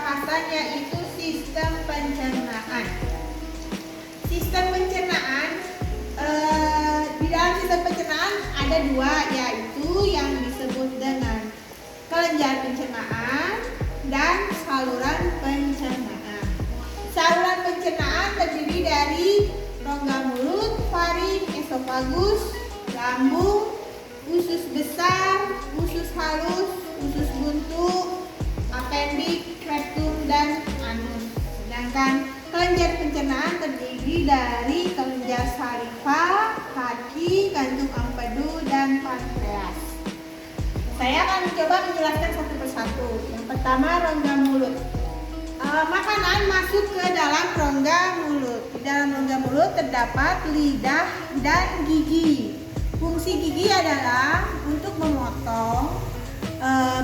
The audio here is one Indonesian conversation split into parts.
pembahasan yaitu sistem pencernaan. Sistem pencernaan, di dalam sistem pencernaan ada dua, yaitu yang disebut dengan kelenjar pencernaan dan saluran pencernaan. Saluran pencernaan terdiri dari rongga mulut, faring, esofagus, lambung, usus besar, usus halus, usus buntu, appendix, rectum, dan anus. Sedangkan kelenjar pencernaan terdiri dari kelenjar saliva, haki, kantung empedu, dan pankreas. Saya akan mencoba menjelaskan satu persatu. Yang pertama, rongga mulut. Makanan masuk ke dalam rongga mulut. Di dalam rongga mulut terdapat lidah dan gigi. Fungsi gigi adalah untuk memotong,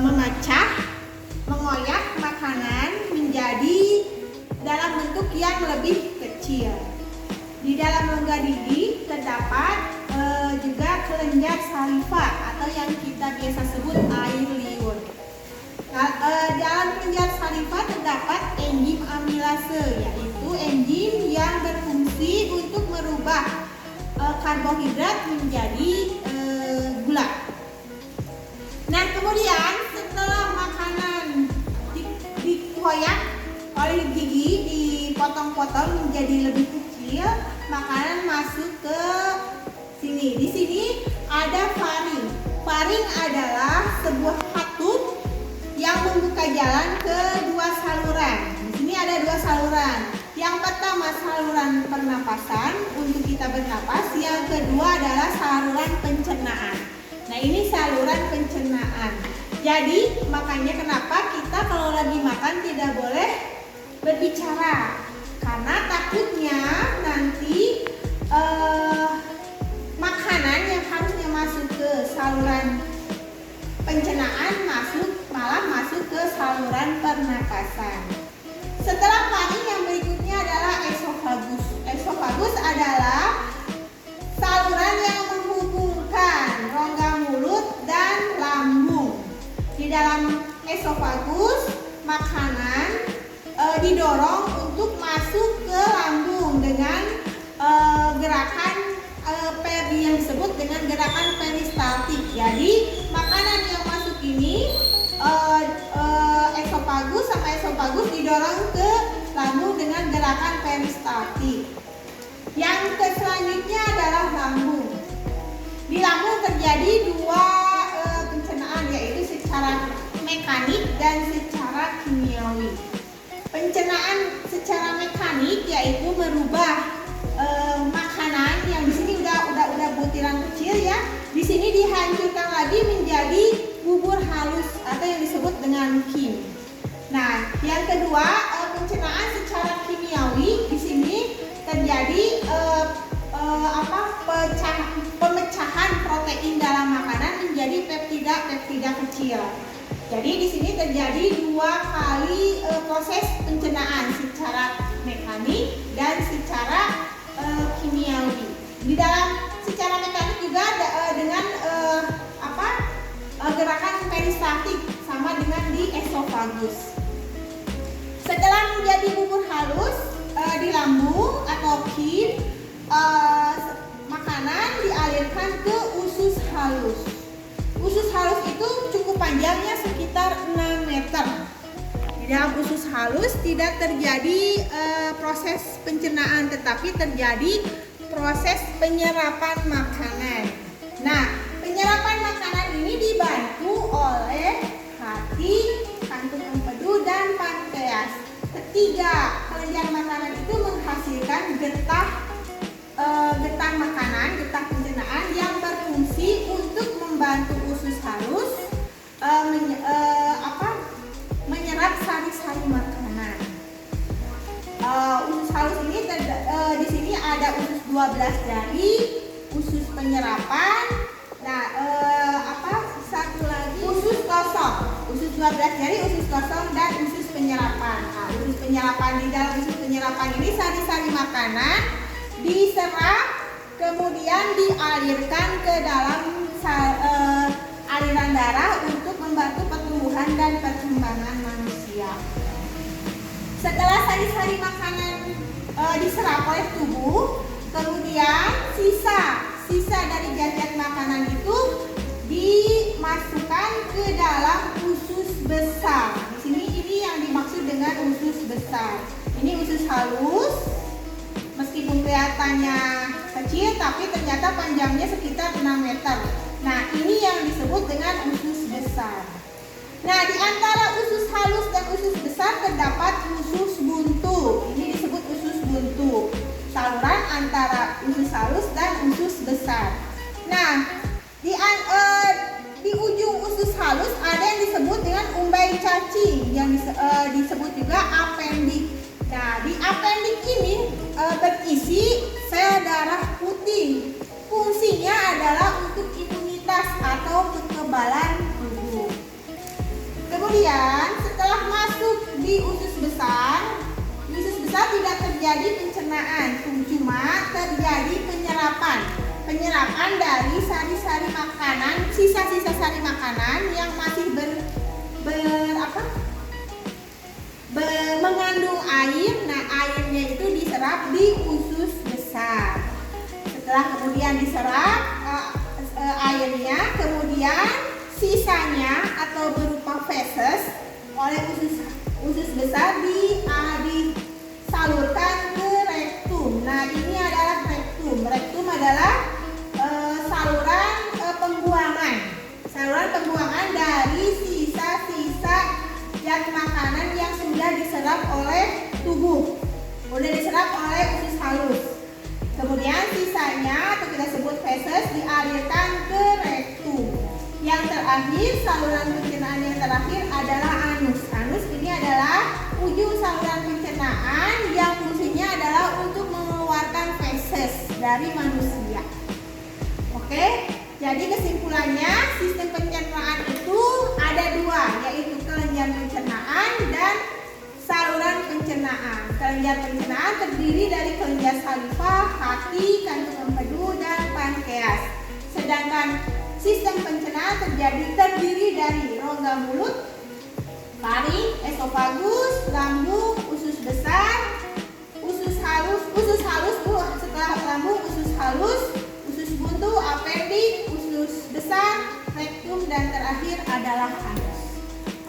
memecah, mengoyak makanan menjadi dalam bentuk yang lebih kecil. Di dalam rongga gigi terdapat juga kelenjar saliva atau yang kita biasa sebut air liur. Dalam kelenjar saliva terdapat enzim amilase, yaitu enzim yang berfungsi untuk merubah karbohidrat menjadi gula. Nah, kemudian setelah makanan dikoyak oleh gigi, dipotong-potong menjadi lebih kecil, makanan masuk ke sini. Di sini ada faring. Faring adalah sebuah katup yang membuka jalan ke dua saluran. Di sini ada dua saluran. Yang pertama saluran pernapasan untuk kita bernapas, yang kedua adalah saluran pencernaan. Nah, ini saluran pencernaan. Jadi makanya kenapa kita kalau lagi makan tidak boleh berbicara, karena takutnya nanti makanan yang harusnya masuk ke saluran pencernaan malah masuk ke saluran pernapasan. Setelah faring, yang berikutnya adalah esofagus. Esofagus adalah saluran yang menghubungkan rongga mulut dan lambung. Di dalam esofagus, makanan didorong untuk masuk ke lambung dengan gerakan yang disebut dengan gerakan peristaltik. Jadi makanan yang masuk ini esofagus didorong ke lambung dengan gerakan peristaltik. Yang selanjutnya adalah lambung. Di lambung terjadi dua pencernaan, yaitu secara mekanik dan secara kimiawi. Pencernaan secara mekanik yaitu merubah makanan yang di sini udah butiran kecil ya. Di sini dihancurkan lagi menjadi bubur halus atau yang disebut dengan kim. Nah, yang kedua, pencernaan secara kimiawi di sini terjadi pemecahan protein dalam makanan menjadi peptida kecil. Jadi di sini terjadi dua kali proses pencernaan secara mekanik dan secara kimiawi. Di dalam secara mekanik juga dengan gerakan peristaltik sama dengan di esofagus. Setelah menjadi bubur halus di lambung atau kim, makanan dialirkan ke usus halus. Usus halus itu cukup panjangnya sekitar 6 meter. Di dalam usus halus tidak terjadi proses pencernaan, tetapi terjadi proses penyerapan makanan. Nah, penyerapan makanan ini dibantu oleh hati, kantung empedu, dan pankreas. Ketiga kelenjar makanan itu menghasilkan getah makanan, getah pencernaan yang berfungsi untuk membantu usus halus menyerap sari-sari makanan. Usus halus ini di sini ada usus 12 jari, usus penyerapan. Nah, satu lagi usus kosong. Usus 12 jari, usus kosong, dan usus penyerapan. Nah, usus penyerapan, di dalam usus penyerapan ini sari-sari makanan diserap, kemudian dialirkan ke dalam aliran darah untuk membantu pertumbuhan dan perkembangan manusia. Setelah sari-sari makanan diserap oleh tubuh, kemudian sisa dari zat-zat makanan itu dimasukkan ke dalam usus besar. Di sini ini yang dimaksud dengan usus besar. Ini usus halus, meskipun kelihatannya kecil tapi ternyata panjangnya sekitar 6 meter. Nah, ini yang disebut dengan usus besar. Nah, di antara usus halus dan usus besar terdapat usus buntu. Ini disebut usus buntu. Saluran antara usus halus dan usus besar. Nah, di ujung usus halus ada yang disebut dengan umbai cacing, yang disebut juga apendik. Nah, di apendik ini berisi sel darah putih. Fungsinya adalah untuk imunitas atau kekebalan tubuh. Kemudian setelah masuk di usus besar tidak terjadi pencernaan, cuma terjadi penyerapan dari sari-sari makanan, sisa-sisa sari makanan yang masih mengandung air. Nah, airnya itu diserap di usus besar. Setelah kemudian diserap airnya, kemudian sisanya atau berupa feses oleh usus besar disalurkan ke rektum. Nah, ini adalah rektum. Rektum adalah saluran pembuangan dari sisa-sisa zat makanan yang sudah diserap oleh tubuh, sudah diserap oleh usus halus. Kemudian sisanya atau kita sebut feses dialirkan ke rektum. Yang terakhir, saluran pencernaan yang terakhir adalah anus. Anus ini adalah ujung saluran pencernaan yang fungsinya adalah untuk mengeluarkan feses dari manusia. Oke, jadi kesimpulannya sistem pencernaan itu ada dua, yaitu kelenjar pencernaan dan saluran pencernaan. Kelenjar pencernaan terdiri dari kelenjar saliva, hati, kantung empedu, dan pankreas. Sedangkan sistem pencernaan terdiri dari rongga mulut, faring, esofagus, lambung, usus besar, usus halus setelah lambung, usus halus, usus buntu, apendik, usus besar, rektum, dan terakhir adalah anus.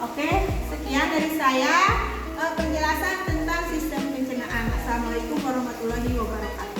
Oke, sekian dari saya penjelasan tentang sistem pencernaan. Assalamualaikum warahmatullahi wabarakatuh.